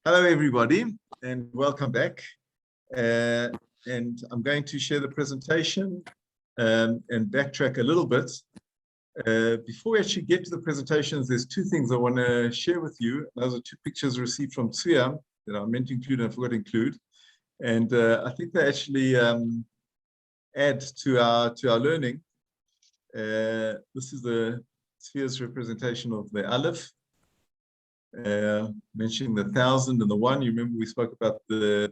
Hello, everybody, and welcome back. And I'm going to share the presentation and backtrack a little bit. Before we actually get to the presentations, there's two things I want to share with you. Those are two pictures received from Tzvia that I meant to include and I forgot to include. And I think they actually add to our learning. This is the Tzvia's representation of the Aleph. Mentioning the 1,000 and the 1. You remember we spoke about the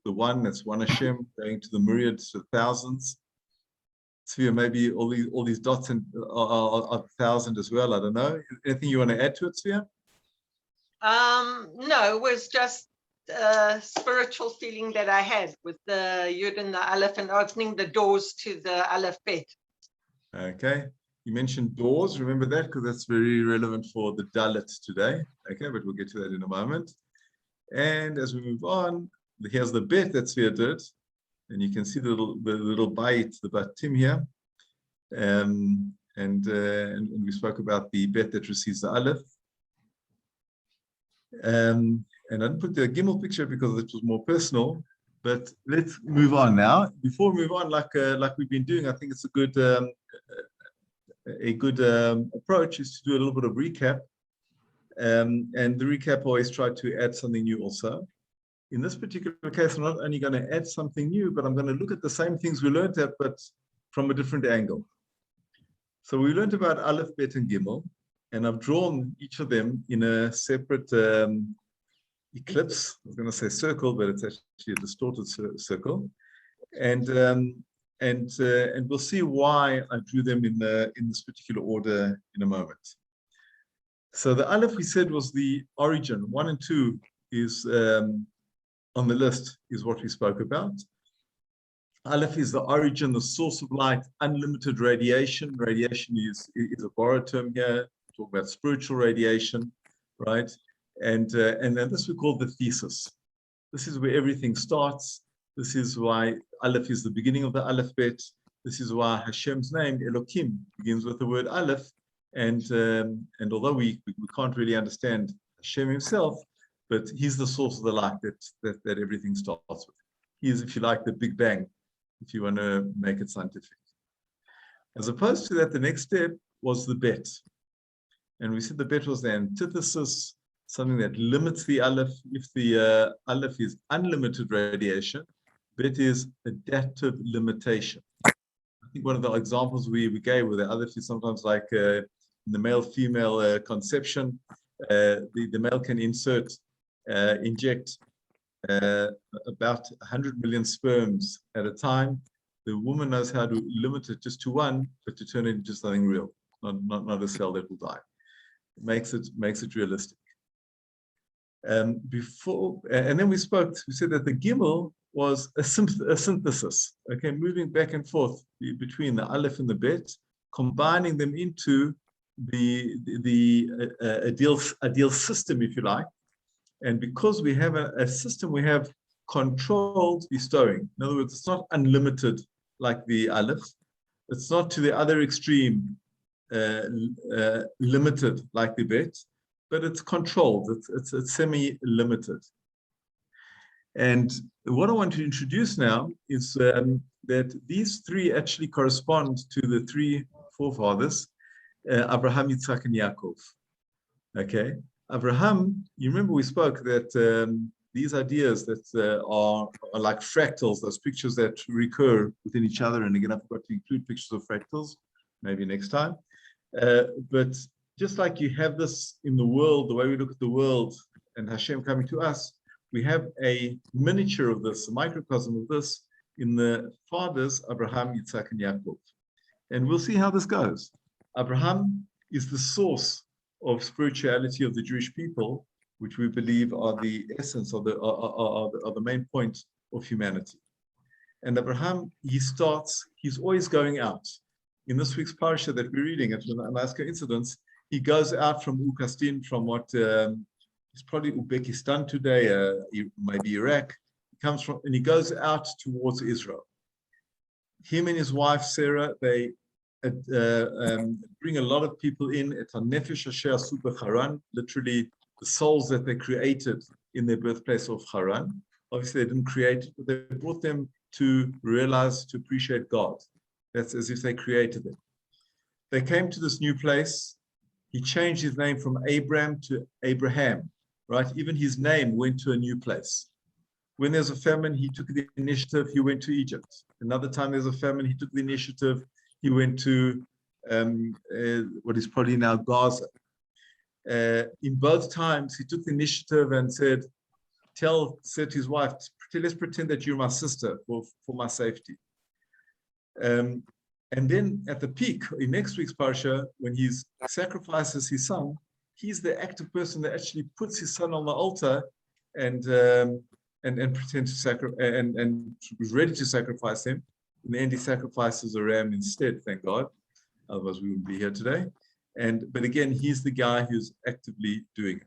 1, that's 1 Hashem, going to the myriads to thousands. Tzvia, maybe all these dots are 1,000 as well. I don't know. Anything you want to add to it, Tzvia? No, it was just a spiritual feeling that I had with the Yud and the Aleph and opening the doors to the AlephBet. Okay. You mentioned doors, remember that, because that's very relevant for the Dalet today. Okay, but we'll get to that in a moment. And as we move on, here's the bet that Tzvia did. And you can see the little bite, the batim here. And we spoke about the bet that receives the Aleph. And I didn't put the Gimel picture because it was more personal. But let's move on now. Before we move on, like we've been doing, I think it's a good approach is to do a little bit of recap, and the recap always try to add something new also. In this particular case, I'm not only going to add something new, but I'm going to look at the same things we learned at, but from a different angle. So we learned about Aleph, Bet, and Gimel, and I've drawn each of them in a separate ellipse. I was going to say circle, but it's actually a distorted circle. And we'll see why I drew them in this particular order in a moment. So the Aleph we said was the origin. 1 and 2 is on the list is what we spoke about. Aleph is the origin, the source of light, unlimited radiation. Radiation is a borrowed term here. Talk about spiritual radiation, right? And then this we call the thesis. This is where everything starts. This is why Aleph is the beginning of the AlephBet. This is why Hashem's name, Elohim, begins with the word Aleph. And although we can't really understand Hashem himself, but he's the source of the light that everything starts with. He is, if you like, the Big Bang, if you want to make it scientific. As opposed to that, the next step was the bet. And we said the bet was the antithesis, something that limits the Aleph. If the Aleph is unlimited radiation, bet is adaptive limitation. I think one of the examples we gave with the Aleph is sometimes like in the male-female conception, the male can inject about 100 million sperms at a time. The woman knows how to limit it just to 1, but to turn it into something real, not a cell that will die. It makes it realistic. And then we said that the Gimel was a synthesis, okay, moving back and forth between the Aleph and the Bet, combining them into the ideal system, if you like. And because we have a system, we have controlled bestowing. In other words, it's not unlimited like the Aleph. It's not to the other extreme limited like the Bet, but it's controlled. It's semi-limited. And what I want to introduce now is that these three actually correspond to the 3 forefathers, Abraham, Yitzhak, and Yaakov. Okay, Abraham, you remember we spoke that these ideas that are like fractals, those pictures that recur within each other. And again, I forgot to include pictures of fractals, maybe next time. But just like you have this in the world, the way we look at the world and Hashem coming to us, we have a miniature of this, a microcosm of this in the fathers, Abraham, Yitzhak, and Yaakov. And we'll see how this goes. Abraham is the source of spirituality of the Jewish people, which we believe are the essence of the main point of humanity. And Abraham, he's always going out. In this week's parasha that we're reading, it's a nice coincidence, he goes out from Ukastin, from what is probably Uzbekistan today, maybe Iraq. He comes from, and he goes out towards Israel. Him and his wife Sarah, they bring a lot of people in. It's a nefesh asher super charan, literally souls that they created in their birthplace of Haran. Obviously, they didn't create it, but they brought them to realize, to appreciate God. That's as if they created them. They came to this new place. He changed his name from Abram to Abraham, right? Even his name went to a new place. When there's a famine, he took the initiative, he went to Egypt. Another time there's a famine, he took the initiative, he went to what is probably now Gaza. In both times, he took the initiative and said to his wife, let's pretend that you're my sister for my safety. And then at the peak, in next week's parsha, when he sacrifices his son, he's the active person that actually puts his son on the altar and pretends to sacrifice and was ready to sacrifice him. In the end, he sacrifices a ram instead, thank God. Otherwise, we wouldn't be here today. But again, he's the guy who's actively doing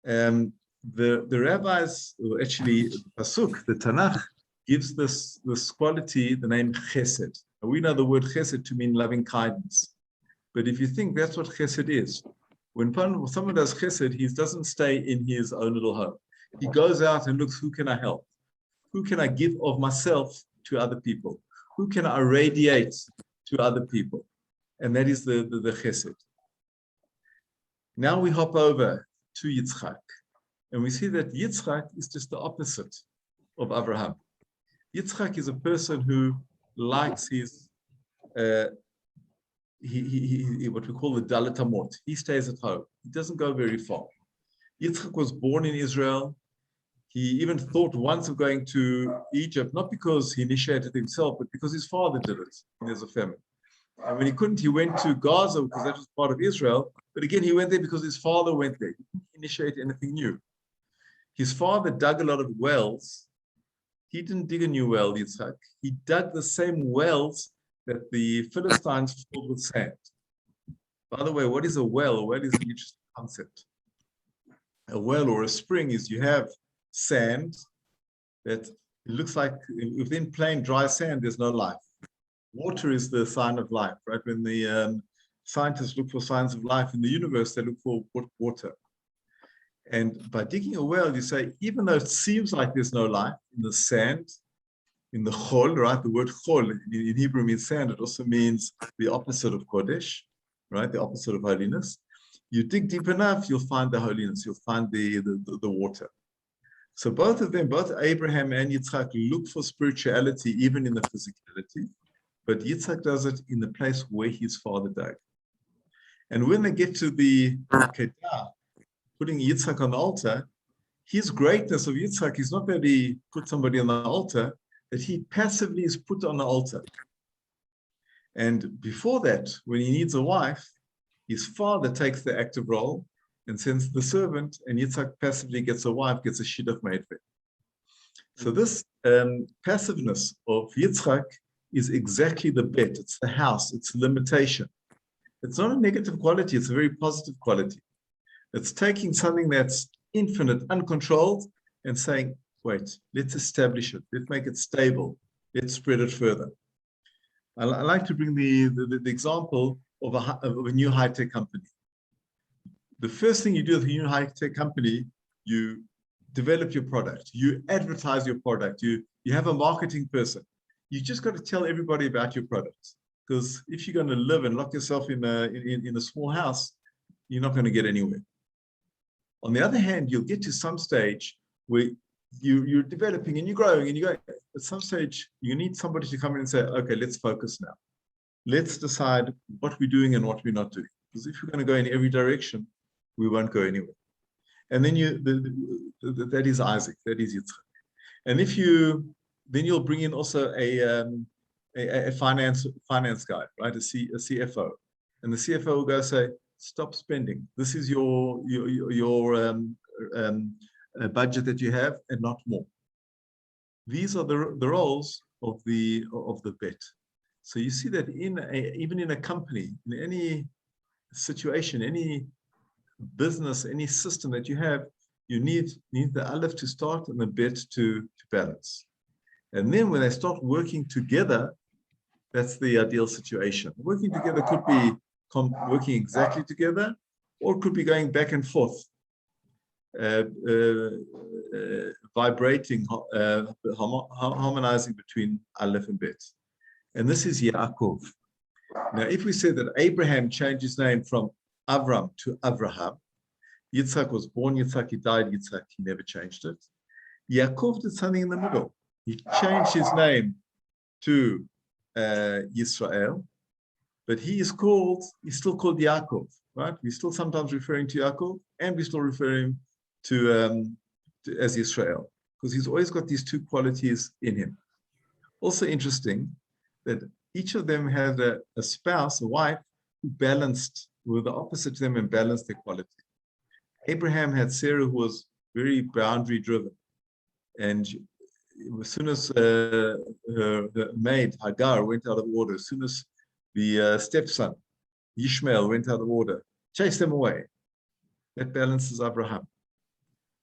it. The rabbis, or actually the Pasuk, the Tanakh, gives this quality the name chesed. And we know the word chesed to mean loving kindness. But if you think that's what chesed is, when someone does chesed, he doesn't stay in his own little home. He goes out and looks, who can I help? Who can I give of myself to other people? Who can I radiate to other people? And that is the chesed. Now we hop over to Yitzhak. And we see that Yitzhak is just the opposite of Abraham. Yitzhak is a person who likes his, what we call the Dalet amot. He stays at home. He doesn't go very far. Yitzhak was born in Israel. He even thought once of going to Egypt, not because he initiated himself, but because his father did it. And there's a famine. And when he couldn't, he went to Gaza because that was part of Israel. But again, he went there because his father went there. He didn't initiate anything new. His father dug a lot of wells. He didn't dig a new well, Yitzhak. He dug the same wells that the Philistines filled with sand. By the way, what is a well? A well is an interesting concept. A well or a spring is you have sand that it looks like within plain dry sand, there's no life. Water is the sign of life, right? When the scientists look for signs of life in the universe, they look for water. And by digging a well, you say, even though it seems like there's no life in the sand, in the chol, right? The word chol in Hebrew means sand. It also means the opposite of kodesh, right? The opposite of holiness. You dig deep enough, you'll find the holiness. You'll find the water. So both of them, both Abraham and Yitzhak, look for spirituality even in the physicality. But Yitzhak does it in the place where his father died. And when they get to the Kedah, putting Yitzhak on the altar, his greatness of Yitzhak is not that he put somebody on the altar, that he passively is put on the altar. And before that, when he needs a wife, his father takes the active role and sends the servant, and Yitzhak passively gets a wife, gets a shidduch made for him. So this passiveness of Yitzhak is exactly the bet. It's the house, it's limitation. It's not a negative quality, it's a very positive quality. It's taking something that's infinite, uncontrolled, and saying, wait, let's establish it. Let's make it stable. Let's spread it further. I like to bring the example of a new high-tech company. The first thing you do with a new high-tech company, you develop your product. You advertise your product. You have a marketing person. You just got to tell everybody about your product. Because if you're going to live and lock yourself in a small house, you're not going to get anywhere. On the other hand, you'll get to some stage where you're developing and you're growing and you go, at some stage, you need somebody to come in and say, okay, let's focus now. Let's decide what we're doing and what we're not doing. Because if we're going to go in every direction, we won't go anywhere. And then that is Isaac, that is Yitzhak. And then you'll bring in also a finance guy, right? A CFO. And the CFO will go say, stop spending. This is your budget that you have and not more. These are the roles of the bet. So you see that even in a company, in any situation, any business, any system that you have, you need the Aleph to start and the bet to balance. And then when they start working together, that's the ideal situation. Working together could be working exactly together, or it could be going back and forth, vibrating, harmonizing between Aleph and Bet. And this is Yaakov. Now, if we say that Abraham changed his name from Avram to Avraham, Yitzhak was born Yitzhak, he died Yitzhak, he never changed it. Yaakov did something in the middle. He changed his name to Yisrael, but he's still called Yaakov, right? We're still sometimes referring to Yaakov, and we still refer him to as Yisrael, because he's always got these two qualities in him. Also interesting that each of them had a spouse, a wife, who were the opposite to them and balanced their quality. Abraham had Sarah, who was very boundary driven. And as soon as her maid, Hagar, went out of order, as soon as the stepson, Ishmael, went out of order, chased them away. That balances Abraham.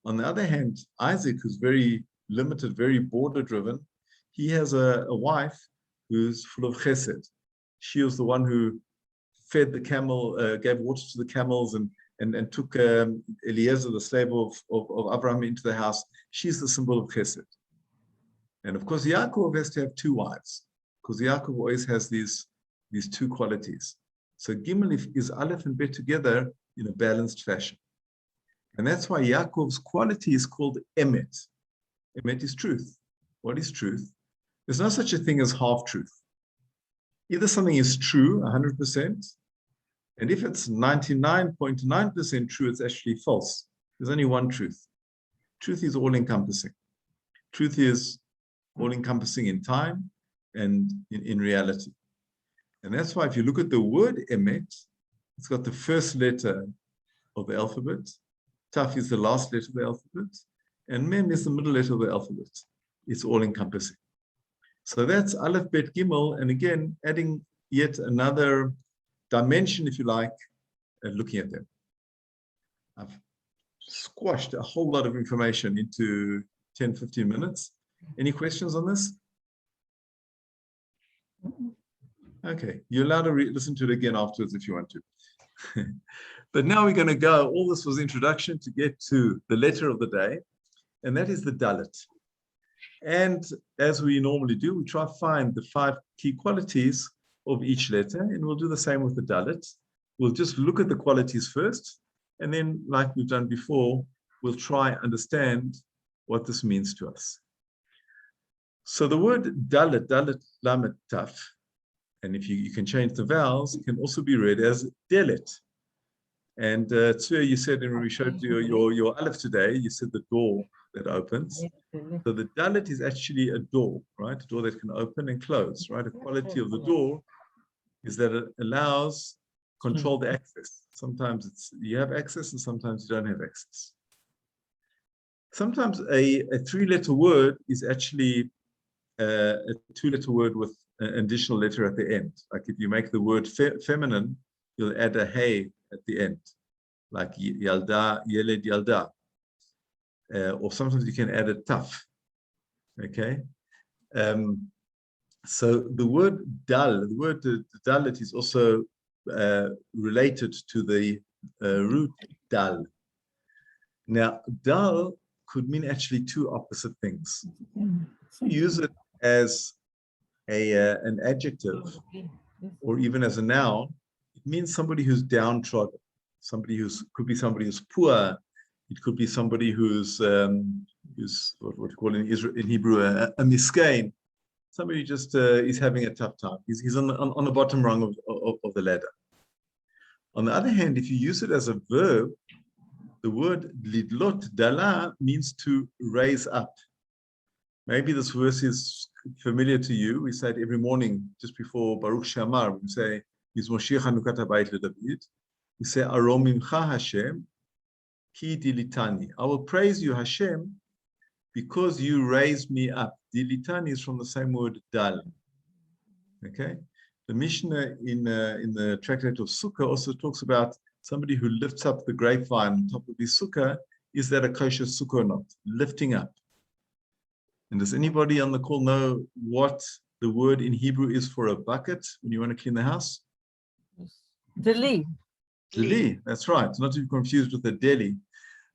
On the other hand, Isaac, who's very limited, very border driven, he has a wife who's full of chesed. She was the one who fed the camel, gave water to the camels, and took Eliezer, the slave of Abraham, into the house. She's the symbol of chesed. And of course, Yaakov has to have two wives, because Yaakov always has these two qualities. So Gimel is Aleph and Bet together in a balanced fashion. And that's why Yaakov's quality is called Emet. Emet is truth. What is truth? There's no such a thing as half-truth. Either something is true, 100%, and if it's 99.9% true, it's actually false. There's only one truth. Truth is all-encompassing. Truth is all-encompassing in time and in reality. And that's why if you look at the word Emet, it's got the first letter of the alphabet, Taf is the last letter of the alphabet, and Mem is the middle letter of the alphabet. It's all-encompassing. So that's Aleph, Bet, Gimel, and again, adding yet another dimension, if you like, looking at them. I've squashed a whole lot of information into 10, 15 minutes. Any questions on this? Okay, you're allowed to listen to it again afterwards if you want to. But now we're going to go, all this was introduction to get to the letter of the day, and that is the Dalet. And as we normally do, we try to find the 5 key qualities of each letter, and we'll do the same with the Dalet. We'll just look at the qualities first, and then, like we've done before, we'll try and understand what this means to us. So the word Dalet, Dalet, Lamet, Taf, and if you can change the vowels, it can also be read as Dalet. And Tzur, you said, when we showed you your Aleph today, you said the door that opens. So the Dalet is actually a door, right? A door that can open and close, right? The quality of the door is that it allows controlled access. Sometimes you have access and sometimes you don't have access. Sometimes a 3-letter word is actually a 2-letter word with an additional letter at the end. Like if you make the word feminine, you'll add a hey at the end, like Yalda, Yeled, Yalda. Or sometimes you can add a taf, okay? So the word dal, the word dalet is also related to the root dal. Now, dal could mean actually 2 opposite things. Use it as an adjective or even as a noun. It means somebody who's downtrodden, could be somebody who's poor. It could be somebody who's what you call in Hebrew a miskein, somebody who just is having a tough time. He's on the bottom rung of the ladder. On the other hand, if you use it as a verb, the word lidlot dala means to raise up. Maybe this verse is familiar to you. We say it every morning just before Baruch Shamar. We say Yizmoshech Hanukat Habayit LeDavid. We say Arom Mimcha Hashem. Ki dilitani. I will praise you, Hashem, because you raised me up. Dilitani is from the same word dal. Okay, the Mishnah in the tractate of Sukkah also talks about somebody who lifts up the grapevine on top of his sukkah. Is that a kosher sukkah or not? Lifting up. And does anybody on the call know what the word in Hebrew is for a bucket when you want to clean the house? Dalim. Deli, that's right. Not to be confused with a deli,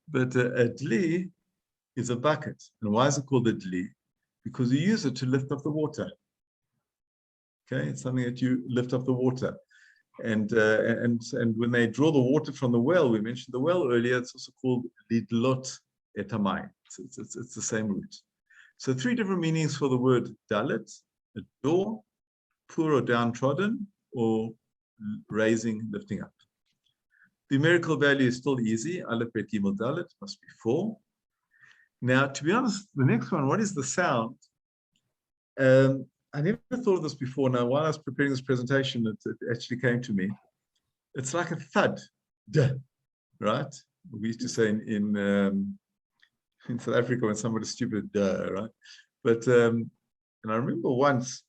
but a deli is a bucket. And why is it called a deli? Because you use it to lift up the water. Okay, it's something that you lift up the water. And when they draw the water from the well, we mentioned the well earlier, it's also called lidlot etamai. It's the same root. So 3 different meanings for the word dalet: a door, poor or downtrodden, or raising, lifting up. The numerical value is still easy. AlephBet Gimel Dalet must be 4. Now, to be honest, the next one, what is the sound? I never thought of this before. Now, while I was preparing this presentation, it actually came to me. It's like a thud, duh, right? We used to say in South Africa when somebody's stupid, duh, right? But, and I remember once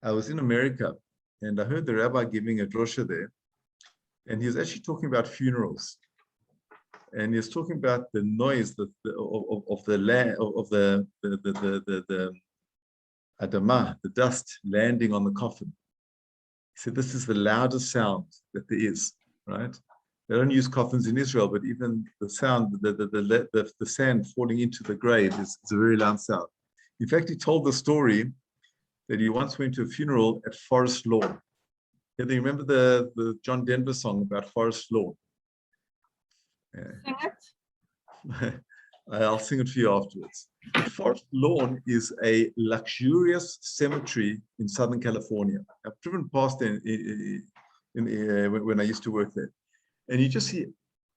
I was in America and I heard the rabbi giving a drosha there, and he was actually talking about funerals. And he was talking about the noise of the land, of the adamah, the dust landing on the coffin. He said, this is the loudest sound that there is, right? They don't use coffins in Israel, but even the sound, the sand falling into the grave is a very loud sound. In fact, he told the story that he once went to a funeral at Forest Lawn. Yeah, you remember the John Denver song about Forest Lawn? Sing it. I'll sing it for you afterwards. Forest Lawn is a luxurious cemetery in Southern California. I've driven past there when I used to work there. And you just see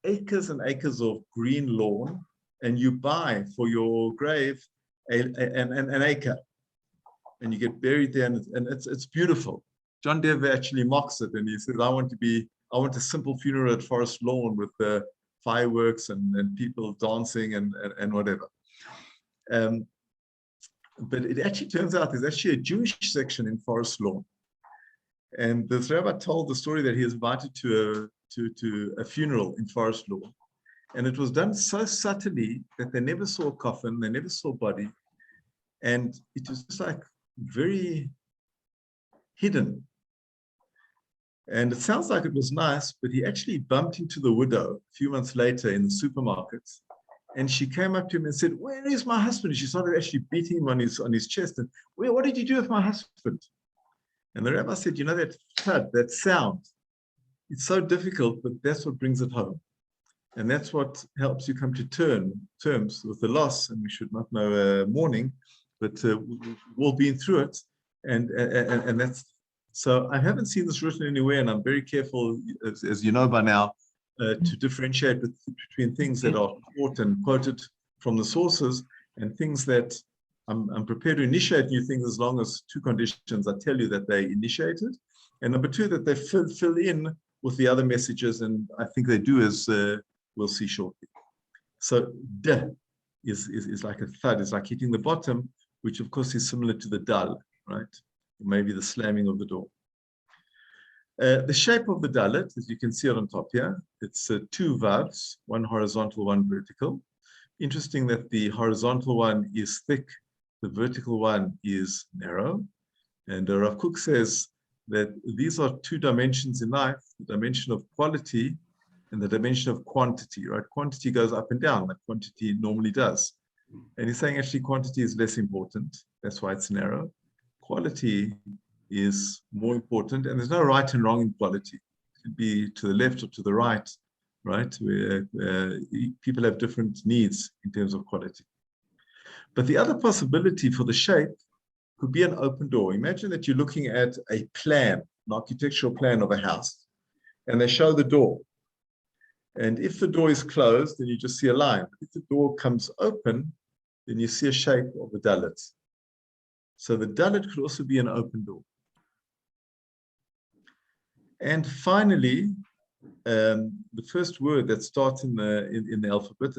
acres and acres of green lawn, and you buy for your grave an acre. And you get buried there, and it's beautiful. John Denver actually mocks it, and he says, I want a simple funeral at Forest Lawn with the fireworks and people dancing and whatever. But it actually turns out there's actually a Jewish section in Forest Lawn. And this rabbi told the story that he was invited to a funeral in Forest Lawn. And it was done so subtly that they never saw a coffin, they never saw a body. And it was just like very hidden. And it sounds like it was nice, but he actually bumped into the widow a few months later in the supermarket. And she came up to him and said, where is my husband? And she started actually beating him on his chest. And, what did you do with my husband? And the rabbi said, you know, that thud, that sound, it's so difficult, but that's what brings it home. And that's what helps you come to terms with the loss. And we should not know mourning, but we've all been through it. And that's, so I haven't seen this written anywhere, and I'm very careful, as you know by now, to differentiate between things that are taught and quoted from the sources and things that I'm prepared to initiate new things as long as 2 conditions. I tell you that they initiated, and number 2, that they fill in with the other messages, and I think they do, as we'll see shortly. So duh is like a thud, it's like hitting the bottom, which of course is similar to the dal, right? Maybe the slamming of the door. The shape of the dalet, as you can see it on top here, it's 2 vavs, 1 horizontal, 1 vertical. Interesting that the horizontal one is thick, the vertical one is narrow. And Rav Kook says that these are 2 dimensions in life, the dimension of quality and the dimension of quantity, right? Quantity goes up and down, like quantity normally does. And he's saying actually quantity is less important. That's why it's narrow. Quality is more important, and there's no right and wrong in quality. It could be to the left or to the right, right? Where people have different needs in terms of quality. But the other possibility for the shape could be an open door. Imagine that you're looking at a plan, an architectural plan of a house, and they show the door. And if the door is closed, then you just see a line. If the door comes open, then you see a shape of a dalet. So the dalet could also be an open door. And finally, the first word that starts in the alphabet,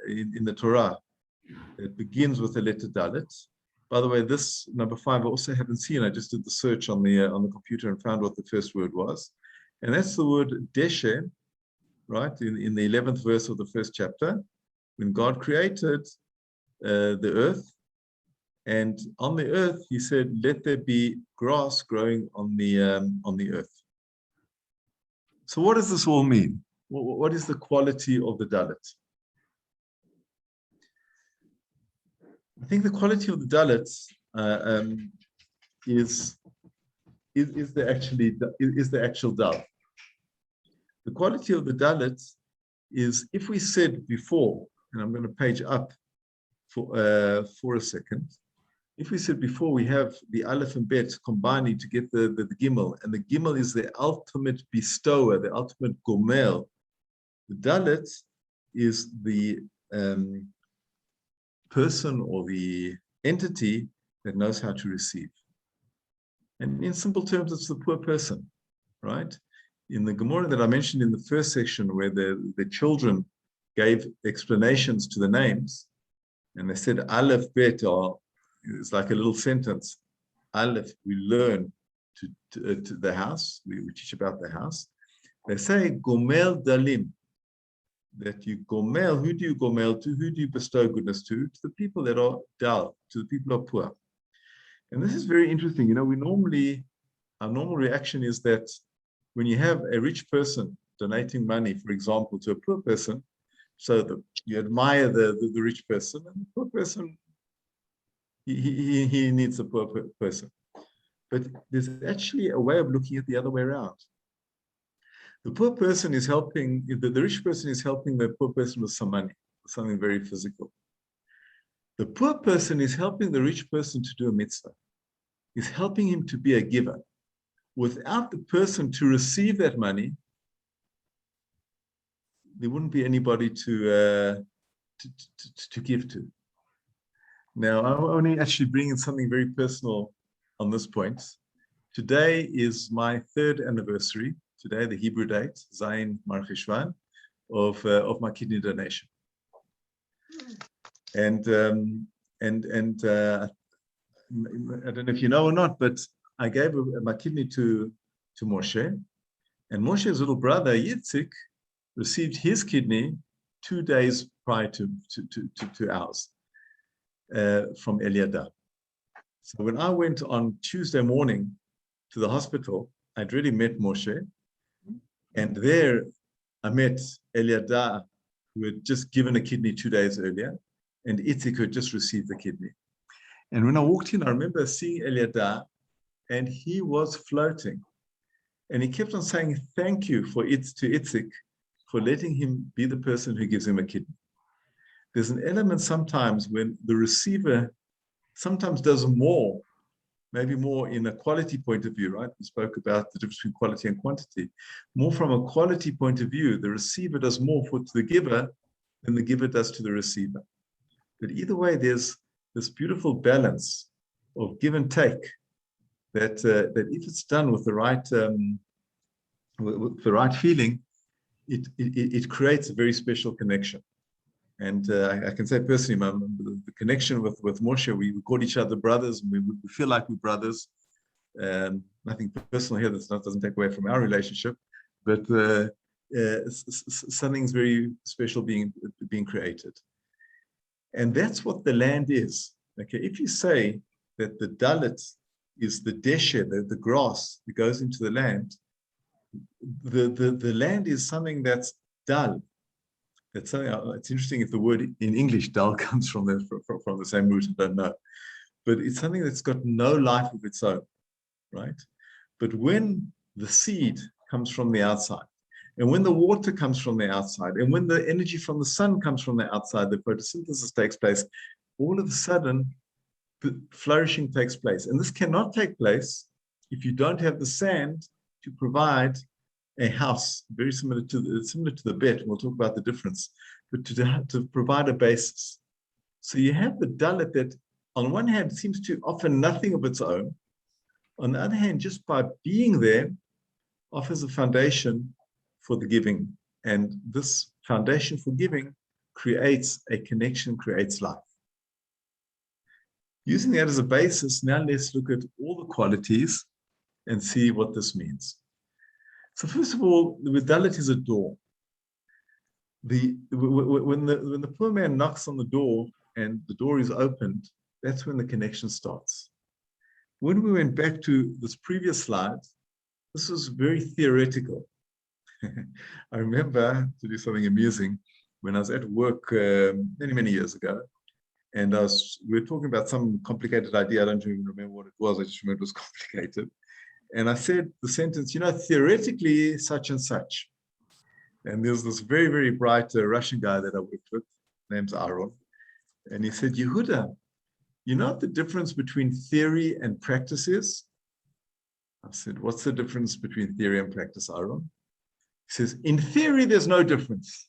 in the Torah, it begins with the letter dalet. By the way, this number 5 I also haven't seen. I just did the search on the computer and found what the first word was. And that's the word deshe, right? In the 11th verse of the first chapter, when God created the earth, and on the earth, he said, let there be grass growing on the earth. So what does this all mean? What is the quality of the Dalet? I think the quality of the Dalet is the actual Dal. The quality of the Dalet is, if we said before, and I'm going to page up for a second. If we said before, we have the Aleph and Bet combining to get the Gimel, and the Gimel is the ultimate bestower, the ultimate Gomel. The Dalet is the person or the entity that knows how to receive. And in simple terms, it's the poor person, right? In the Gemara that I mentioned in the first section, where the children gave explanations to the names, and they said AlephBet is like a little sentence. Aleph, we learn to the house, we teach about the house. They say Gomel Dalim, that you Gomel, who do you Gomel to? Who do you bestow goodness to? To the people that are Dal, to the people who are poor. And this is very interesting. You know, our normal reaction is that when you have a rich person donating money, for example, to a poor person, so that you admire the rich person, and the poor person, he needs a poor person. But there's actually a way of looking at the other way around. The poor person is helping, the rich person is helping the poor person with some money, something very physical. The poor person is helping the rich person to do a mitzvah, is helping him to be a giver. Without the person to receive that money, there wouldn't be anybody to give to. Now, I only actually bring in something very personal on this point. Today is my 3rd anniversary. Today, the Hebrew date, Zayin Mar-Cheshvan, of my kidney donation. And I don't know if you know or not, but I gave my kidney to Moshe, and Moshe's little brother Yitzhak received his kidney 2 days prior to ours from Eliada. So when I went on Tuesday morning to the hospital, I'd already met Moshe, and there I met Eliada, who had just given a kidney 2 days earlier, and Yitzhak had just received the kidney. And when I walked in, I remember seeing Eliada, and he was floating. And he kept on saying thank you to Yitzhak for letting him be the person who gives him a kidney. There's an element sometimes when the receiver sometimes does more, maybe more in a quality point of view, right? We spoke about the difference between quality and quantity. More from a quality point of view, the receiver does more to the giver than the giver does to the receiver. But either way, there's this beautiful balance of give and take that if it's done with the right feeling, it creates a very special connection. And I can say personally, the connection with Moshe, we call each other brothers, and we feel like we're brothers. Nothing personal here, that doesn't take away from our relationship, but something's very special being created. And that's what the land is. Okay, if you say that the Dalet is the deshe, the grass that goes into the land, the land is something that's dal. That's something. It's interesting if the word in English dal comes from the same root. I don't know, but it's something that's got no life of its own, right? But when the seed comes from the outside, and when the water comes from the outside, and when the energy from the sun comes from the outside, the photosynthesis takes place, all of a sudden, flourishing takes place. And this cannot take place if you don't have the sand to provide a house, very similar to the bet. We'll talk about the difference, but to provide a basis. So you have the Dalet that, on one hand, seems to offer nothing of its own. On the other hand, just by being there, offers a foundation for the giving. And this foundation for giving creates a connection, creates life. Using that as a basis, now let's look at all the qualities and see what this means. So first of all, the Dalet is a door. When the poor man knocks on the door and the door is opened, that's when the connection starts. When we went back to this previous slide, this was very theoretical. I remember, to do something amusing, when I was at work many, many years ago, and we were talking about some complicated idea. I don't even remember what it was. I just remember it was complicated. And I said the sentence, theoretically, such and such. And there's this very, very bright Russian guy that I worked with, name's Aaron. And he said, Yehuda, you know what the difference between theory and practice is? I said, what's the difference between theory and practice, Aaron? He says, in theory, there's no difference.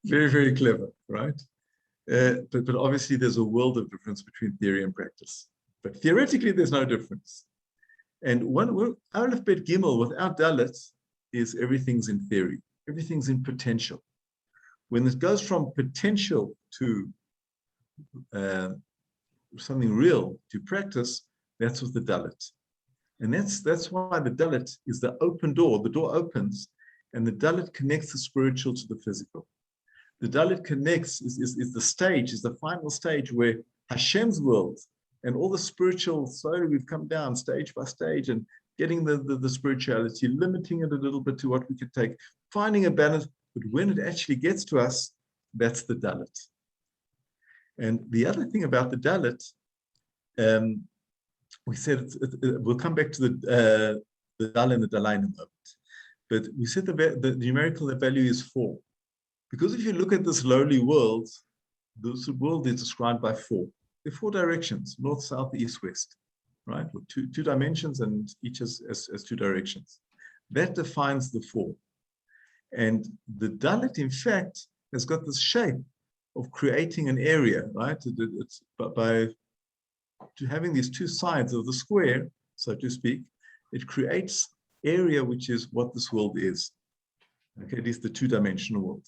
Very, very clever, right? But obviously, there's a world of difference between theory and practice. But theoretically, there's no difference. And AlephBet Gimel without Dalet is everything's in theory. Everything's in potential. When it goes from potential to something real, to practice, that's with the Dalet. And that's why the Dalet is the open door. The door opens, and the Dalet connects the spiritual to the physical. The Dalet connects, is the stage, is the final stage where Hashem's world and all the spiritual, slowly we've come down stage by stage and getting the spirituality, limiting it a little bit to what we could take, finding a balance. But when it actually gets to us, that's the Dalet. And the other thing about the Dalet, we said, we'll come back to the Dal and the Dalai in a moment. But we said the numerical value is 4. Because if you look at this lowly world, this world is described by 4. There are 4 directions, north, south, east, west, right? With two dimensions, and each has 2 directions. That defines the 4. And the Dalet, in fact, has got this shape of creating an area, right? It's by having these 2 sides of the square, so to speak, it creates area, which is what this world is. Okay, it is the 2-dimensional world.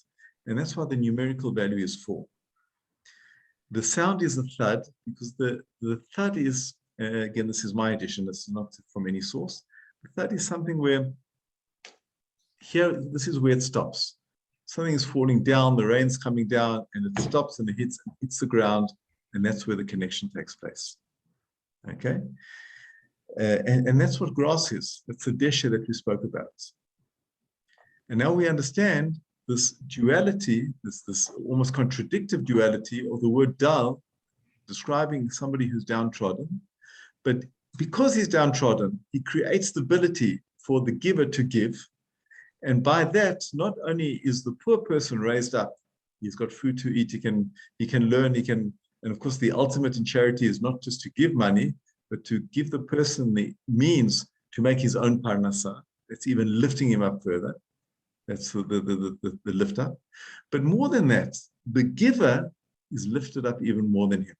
And that's why the numerical value is 4. The sound is a thud, because the thud is, again, this is my addition, this is not from any source. The thud is something where, here, this is where it stops. Something is falling down, the rain's coming down, and it stops and it hits the ground, and that's where the connection takes place. Okay? And that's what grass is. That's the desha that we spoke about. And now we understand this duality, this almost contradictive duality of the word dal, describing somebody who's downtrodden. But because he's downtrodden, he creates the ability for the giver to give. And by that, not only is the poor person raised up, he's got food to eat, he can learn, and of course the ultimate in charity is not just to give money, but to give the person the means to make his own parnasa. That's even lifting him up further. That's the lift up. But more than that, the giver is lifted up even more than him.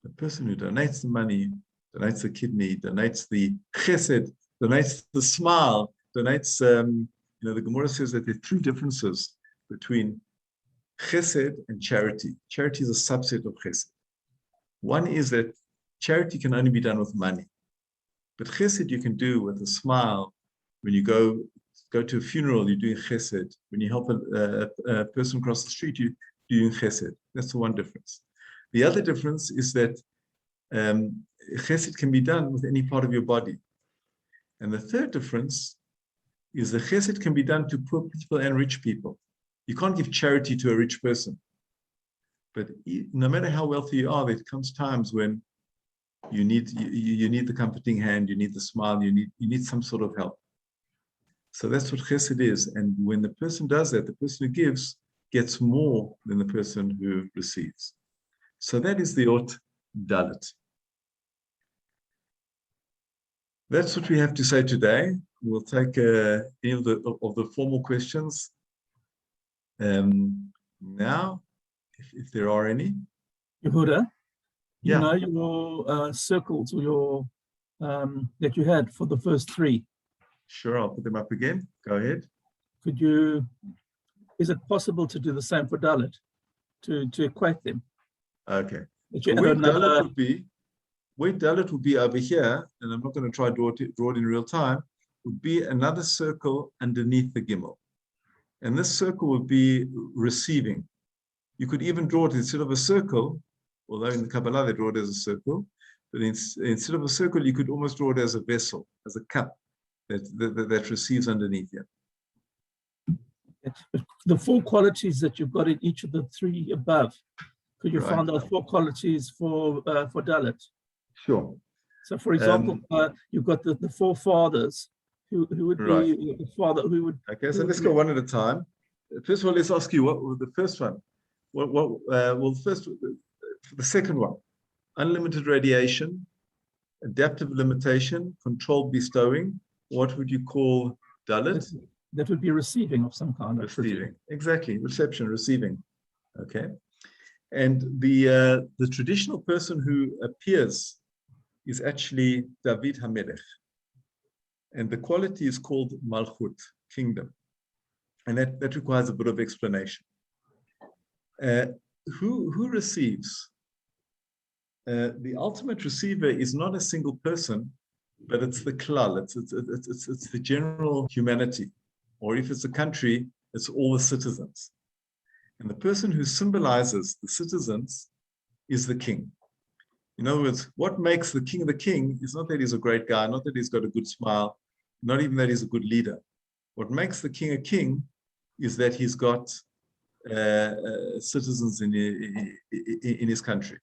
The person who donates the money, donates the kidney, donates the chesed, donates the smile, donates, the Gemara says that there are 3 differences between chesed and charity. Charity is a subset of chesed. One is that charity can only be done with money. But chesed you can do with a smile. When you go to a funeral, you're doing chesed. When you help a person cross the street, you're doing chesed. That's the one difference. The other difference is that chesed can be done with any part of your body. And the third difference is that chesed can be done to poor people and rich people. You can't give charity to a rich person. But no matter how wealthy you are, there comes times when you need the comforting hand, you need the smile, you need some sort of help. So that's what chesed is. And when the person does that, the person who gives gets more than the person who receives. So that is the Ot Dalet. That's what we have to say today. We'll take any of the formal questions now, if there are any. Yehuda, Yeah. you know your circles or your that you had for the first 3. Sure, I'll put them up again. Go ahead. Is it possible to do the same for Dalet, to equate them? Okay. That So you where add another, Dalet would be over here, and I'm not going to try to draw it in real time, would be another circle underneath the Gimel. And this circle would be receiving. You could even draw it instead of a circle, although in the Kabbalah they draw it as a circle, but instead of a circle, you could almost draw it as a vessel, as a cup that receives underneath you. The 4 qualities that you've got in each of the 3 above, could you Right. find those 4 qualities for Dalet? Sure. So, for example, you've got the 4 fathers, who would be Right. the father who would. Okay, who so would let's be- go one at a time. First of all, let's ask you what the first one. The second one, unlimited radiation, adaptive limitation, controlled bestowing. What would you call Dalet? That would be receiving of some kind. I presume. Receiving, exactly, reception, receiving. Okay, and the traditional person who appears is actually David HaMelech, and the quality is called Malchut, kingdom, and that requires a bit of explanation. Who receives? The ultimate receiver is not a single person, but it's the klal. It's the general humanity, or if it's a country, it's all the citizens. And the person who symbolizes the citizens is the king. In other words, what makes the king is not that he's a great guy, not that he's got a good smile, not even that he's a good leader. What makes the king a king is that he's got citizens in his country.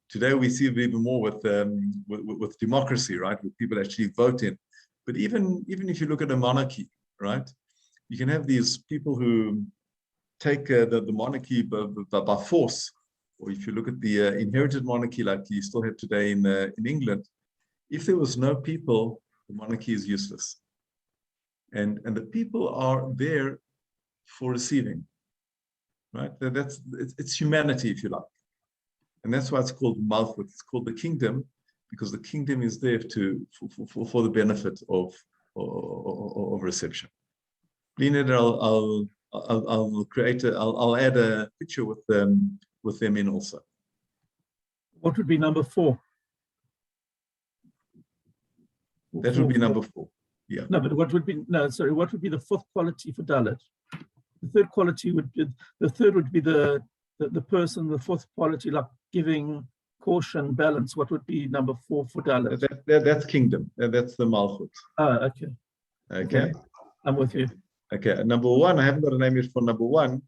Today we see it even more with democracy, right? With people actually voting. But even if you look at a monarchy, right? You can have these people who take the monarchy by force, or if you look at the inherited monarchy like you still have today in England, if there was no people, the monarchy is useless. And the people are there for receiving, right? It's humanity, if you like. And that's why it's called Malchut. It's called the kingdom, because the kingdom is there for the benefit of reception. Leonard, I'll add a picture with them in also. What would be number 4? That would be number 4. Yeah. No, but what would be what would be the 4th quality for Dalet? The 3rd quality would be the person, the 4th quality, like giving, caution, balance. What would be number 4 for Dalet? That's kingdom. That's the Malchut. Okay. Okay. I'm with you. Okay. Number 1, I haven't got a name yet for number 1.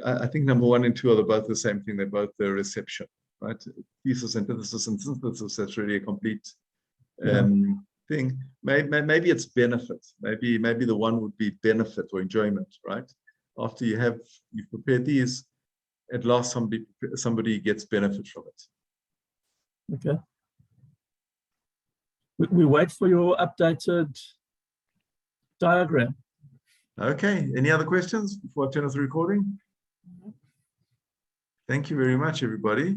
I think number 1 and 2 are both the same thing. They're both the reception, right? Thesis, antithesis, and synthesis. That's really a complete thing. Maybe it's benefit. Maybe the 1 would be benefit or enjoyment, right? After you've prepared these, at last somebody gets benefit from it. Okay. We wait for your updated diagram. Okay. Any other questions before I turn off the recording? Thank you very much, everybody.